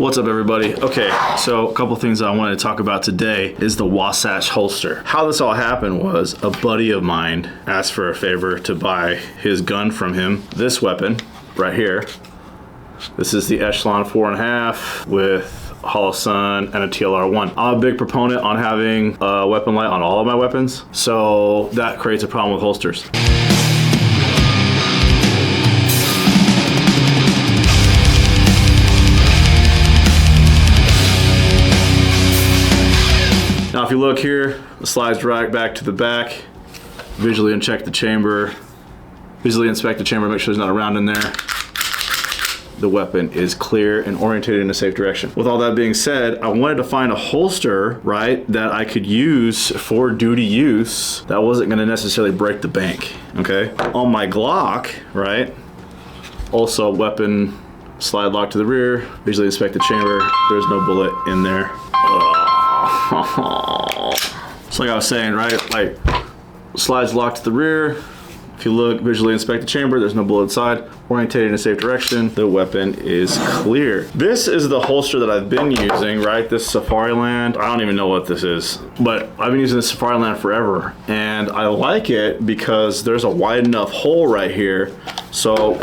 What's up, everybody? Okay, so a couple things I wanted to talk about today is the Wasatch holster. How this all happened was a buddy of mine asked for a favor to buy his gun from him. This weapon right here. This is the Echelon 4.5 with Hollow Sun and a TLR1. I'm a big proponent on having a weapon light on all of my weapons, so that creates a problem with holsters. Now if you look here, the slides right back to the back. Visually inspect the chamber, make sure there's not a round in there. The weapon is clear and orientated in a safe direction. With all that being said, I wanted to find a holster, right, that I could use for duty use that wasn't gonna necessarily break the bank, okay? On my Glock, right, also weapon slide lock to the rear, visually inspect the chamber, there's no bullet in there. It's like I was saying, right? Like, slides locked to the rear. If you look, visually inspect the chamber, there's no bullet inside. Orientated in a safe direction, the weapon is clear. This is the holster that I've been using, right? This Safariland, I don't even know what this is, but I've been using this Safariland forever. And I like it because there's a wide enough hole right here. So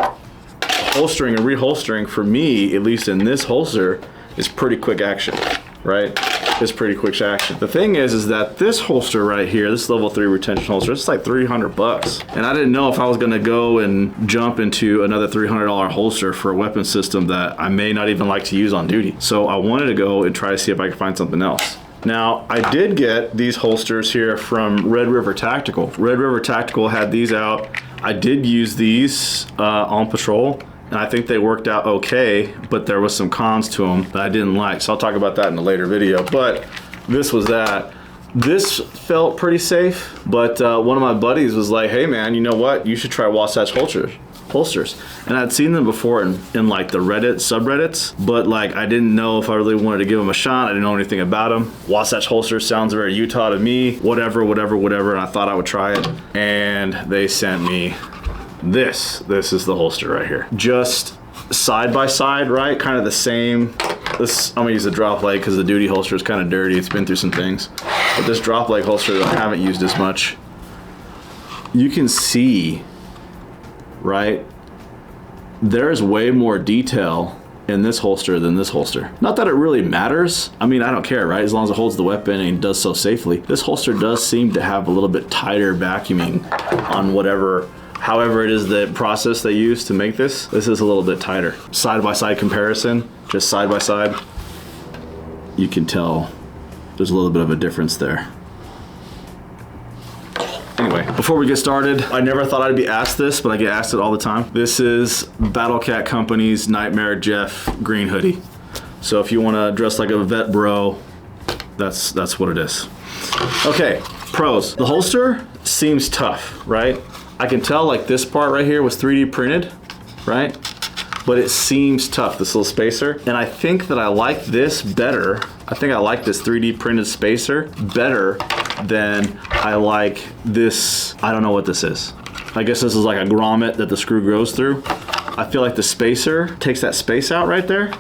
holstering and reholstering for me, at least in this holster, is pretty quick action, right? It's pretty quick action. The thing is that this holster right here, this level 3 retention holster, it's like $300. And I didn't know if I was gonna go and jump into another $300 holster for a weapon system that I may not even like to use on duty. So I wanted to go and try to see if I could find something else. Now, I did get these holsters here from Red River Tactical. Red River Tactical had these out. I did use these on patrol. And I think they worked out okay, but there was some cons to them that I didn't like. So I'll talk about that in a later video, but this was that. This felt pretty safe, but one of my buddies was like, hey man, you know what? You should try Wasatch holsters. And I'd seen them before in like the Reddit subreddits, but like I didn't know if I really wanted to give them a shot. I didn't know anything about them. Wasatch holsters sounds very Utah to me, whatever, and I thought I would try it. And they sent me this is the holster right here. Just side by side, right? Kind of the same. This, I'm gonna use the drop leg because the duty holster is kind of dirty. It's been through some things. But this drop leg holster that I haven't used as much, you can see, right? There is way more detail in this holster than this holster. Not that it really matters. I mean, I don't care, right? As long as it holds the weapon and does so safely. This holster does seem to have a little bit tighter vacuuming on however it is the process they use to make this. This is a little bit tighter. Side by side comparison, just side by side, you can tell there's a little bit of a difference there. Anyway, before we get started, I never thought I'd be asked this, but I get asked it all the time. This is Battle Cat Company's Nightmare Jeff green hoodie. So if you wanna dress like a vet bro, that's what it is. Okay, pros. The holster seems tough, right? I can tell like this part right here was 3D printed, right? But it seems tough, this little spacer. And I think that I like this better. I think I like this 3D printed spacer better than I like this. I don't know what this is. I guess this is like a grommet that the screw goes through. I feel like the spacer takes that space out right there.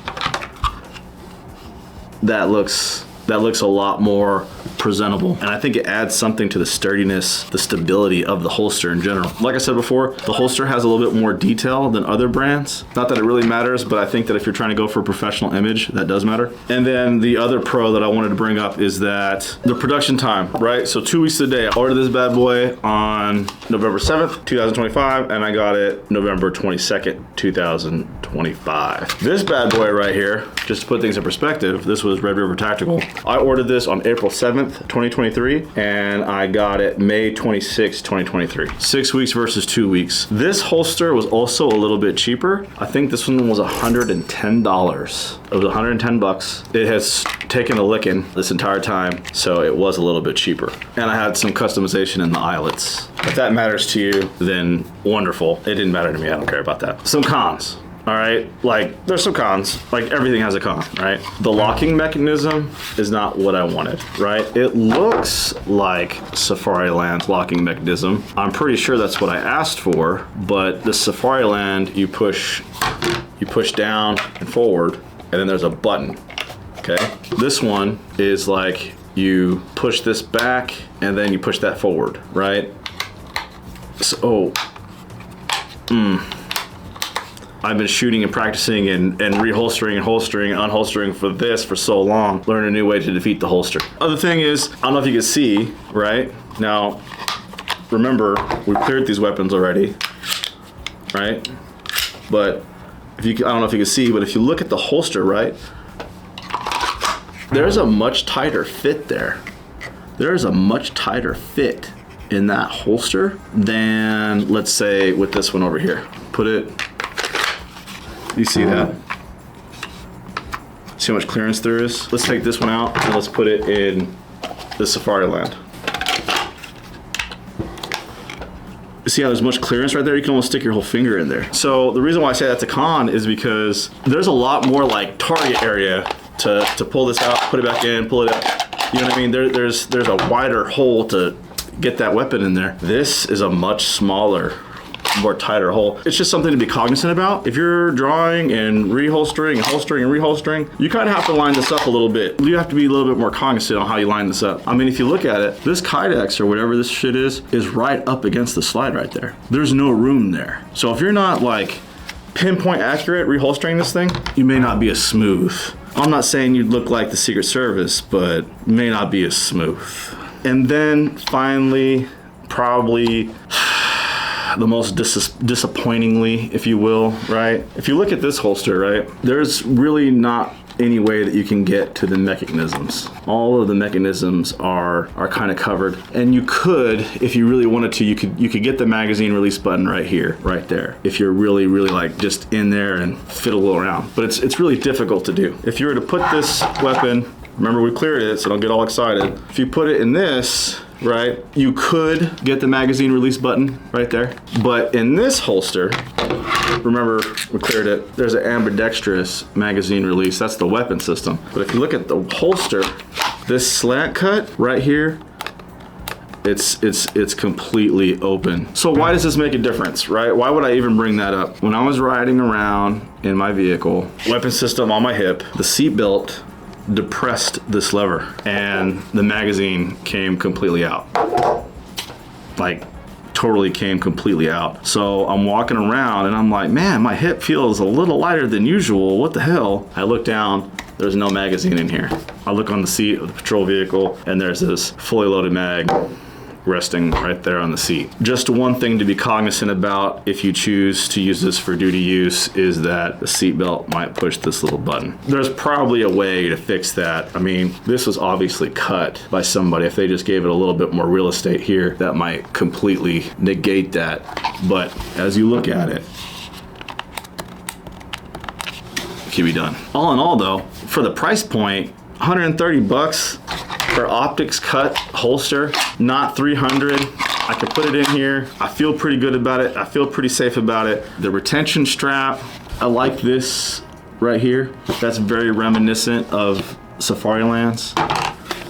That looks a lot more presentable, and I think it adds something to the sturdiness, the stability of the holster in general. Like I said before, the holster has a little bit more detail than other brands. Not that it really matters, but I think that if you're trying to go for a professional image, that does matter. And then the other pro that I wanted to bring up is that the production time, right? So 2 weeks today, I ordered this bad boy on November 7th, 2025, and I got it November 22nd, 2025. This bad boy right here, just to put things in perspective, this was Red River Tactical. I ordered this on April 7th, 2023, and I got it May 26, 2023. 6 weeks versus 2 weeks. This holster was also a little bit cheaper. I think this one was $110. It was 110 bucks. It has taken a licking this entire time, so it was a little bit cheaper. And I had some customization in the eyelets. If that matters to you, then wonderful. It didn't matter to me, I don't care about that. Some cons. All right, like there's some cons, like everything has a con, right? The locking mechanism is not what I wanted, right? It looks like Safariland's locking mechanism. I'm pretty sure that's what I asked for, but the Safariland, you push down and forward, and then there's a button, okay? This one is like you push this back and then you push that forward, right? So, I've been shooting and practicing and reholstering and holstering and unholstering for this for so long. Learn a new way to defeat the holster. Other thing is, I don't know if you can see, right? Now, remember, we cleared these weapons already, right? But if you, I don't know if you can see, but if you look at the holster, right? There's a much tighter fit there. There's a much tighter fit in that holster than, let's say, with this one over here. Put it, you see that? See how much clearance there is? Let's take this one out and let's put it in the Safariland. See how there's much clearance right there? You can almost stick your whole finger in there. So the reason why I say that's a con is because there's a lot more like target area to pull this out, put it back in, pull it out. You know what I mean? There's a wider hole to get that weapon in there. This is a much smaller, more tighter hole. It's just something to be cognizant about. If you're drawing and reholstering and holstering and reholstering, you kind of have to line this up a little bit. You have to be a little bit more cognizant on how you line this up. I mean, if you look at it, this Kydex or whatever this shit is right up against the slide right there. There's no room there. So if you're not like pinpoint accurate reholstering this thing, you may not be as smooth. I'm not saying you'd look like the Secret Service, but may not be as smooth. And then finally, probably the most disappointingly, if you will, right? If you look at this holster, right, there's really not any way that you can get to the mechanisms. All of the mechanisms are kind of covered, and you could, if you really wanted to, you could get the magazine release button right here, right there, if you're really like just in there and fiddle around. But it's really difficult to do. If you were to put this weapon, remember we cleared it, so don't get all excited. If you put it in this, right, you could get the magazine release button right there. But in this holster, remember we cleared it, there's an ambidextrous magazine release. That's the weapon system. But if you look at the holster, this slant cut right here, it's completely open. So why does this make a difference, right? Why would I even bring that up? When I was riding around in my vehicle, weapon system on my hip, the seat belt depressed this lever and the magazine came completely out. Like totally came completely out. So I'm walking around and I'm like, man, my hip feels a little lighter than usual. What the hell? I look down, there's no magazine in here. I look on the seat of the patrol vehicle and there's this fully loaded mag resting right there on the seat. Just one thing to be cognizant about if you choose to use this for duty use is that the seatbelt might push this little button. There's probably a way to fix that. I mean, this was obviously cut by somebody. If they just gave it a little bit more real estate here, that might completely negate that. But as you look at it, it can be done. All in all though, for the price point, 130 bucks for optics cut holster, not 300. I could put it in here. I feel pretty good about it. I feel pretty safe about it. The retention strap, I like this right here. That's very reminiscent of Safariland's.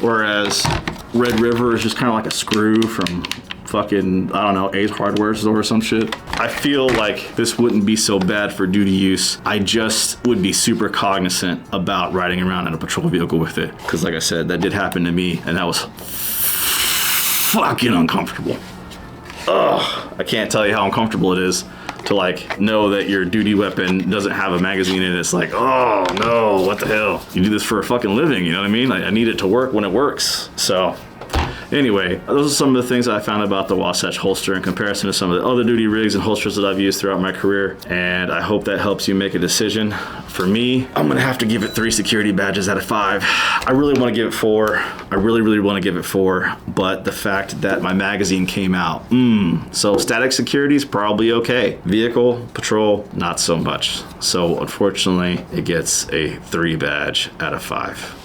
Whereas Red River is just kind of like a screw from fucking, I don't know, Ace Hardware store or some shit. I feel like this wouldn't be so bad for duty use. I just would be super cognizant about riding around in a patrol vehicle with it. Because like I said, that did happen to me and that was fucking uncomfortable. Ugh, I can't tell you how uncomfortable it is to like know that your duty weapon doesn't have a magazine in it. It's like, oh no, what the hell? You do this for a fucking living, you know what I mean? I need it to work when it works. So anyway, those are some of the things I found about the Wasatch holster in comparison to some of the other duty rigs and holsters that I've used throughout my career. And I hope that helps you make a decision. For me, I'm gonna have to give it 3 security badges out of 5. I really wanna give it 4. I really wanna give it 4, but the fact that my magazine came out, so static security is probably okay. Vehicle, patrol, not so much. So unfortunately, it gets a 3 badge out of 5.